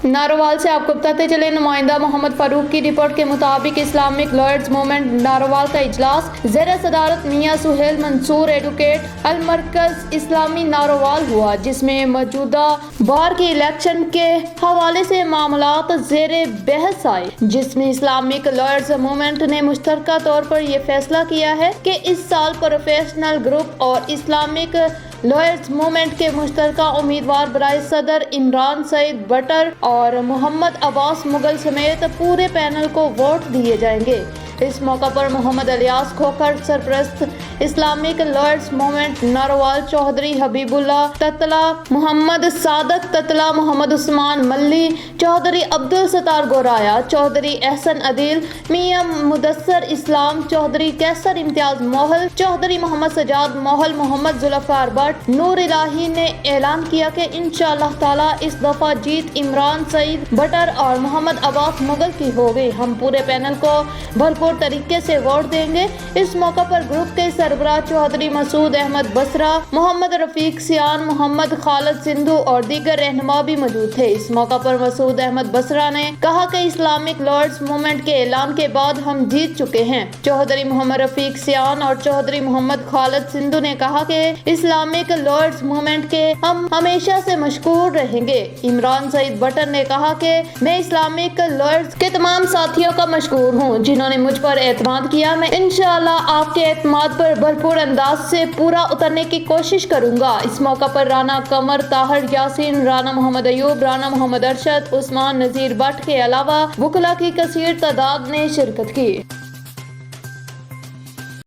नारोवाल से आपको बताते चले, नुमाइंदा मोहम्मद फारूक की रिपोर्ट के मुताबिक इस्लामिक लॉयर्स मूवमेंट नारोवाल का इजलास ज़ेर सदारत मियां सुहेल मंसूर एडवोकेट अल मरकज इस्लामी नारोवाल हुआ, जिसमें मौजूदा बार के इलेक्शन के हवाले से मामलात ज़ेर बहस आए, जिसमें इस्लामिक लॉयर्स मूवमेंट ने मुश्तरका तौर पर यह फैसला किया है कि इस साल प्रोफेशनल ग्रुप और इस्लामिक लॉयर्स मूवमेंट के मुश्तरका उम्मीदवार बराए सदर इमरान सईद बटर और मोहम्मद अब्बास मुगल समेत पूरे पैनल को वोट दिए जाएंगे। इस मौका पर मोहम्मद इलियास खोखर सरप्रस्त Islamic lawyers movement Narowal, Chaudhry Habibullah Tatla, Mohammad Sadiq Tatla, Mohammad Usman Malli, Chaudhry Abdul Sattar Goraya, Chaudhry Ahsan Adeel, Mian Mudassar Islam, Chaudhry Qaiser Imtiaz Mohal, Chaudhry Mohammad Sajjad Mohal, Mohammad Zulfiqar Bhatt, Noor Ilahi ने ऐलान किया कि इंशाअल्लाह ताला इस दफा जीत इमरान सईद बटर और मोहम्मद अब्बास मुगल की होगी। हम पूरे पैनल को भरपूर तरीके से वोट देंगे। इस मौका पर ग्रुप के सरबराह चौधरी मसूद अहमद बसरा, मोहम्मद रफीक सियान, मोहम्मद खालिद सिंधु और दीगर रहनुमा भी मौजूद थे। इस मौका पर मसूद अहमद बसरा ने कहा कि इस्लामिक लॉयर्स मूवमेंट के ऐलान के बाद हम जीत चुके हैं। चौधरी मोहम्मद रफीक सियान और चौधरी मोहम्मद खालिद सिंधु ने कहा कि इस्लामिक लॉयर्स मूवमेंट के हम हमेशा से मशहूर रहेंगे। इमरान सईद बटर ने कहा कि मैं इस्लामिक लॉयर्स के तमाम साथियों का मशहूर हूँ जिन्होंने मुझ पर एतमाद किया। मैं इंशाअल्लाह आपके एतमाद पर भरपूर अंदाज से पूरा उतरने की कोशिश करूंगा। इस मौका पर राना कमर, ताहिर यासीन, राना मोहम्मद अयूब, राना मोहम्मद अरशद, उस्मान नजीर भट्ट के अलावा वकला की कसीर तादाद ने शिरकत की।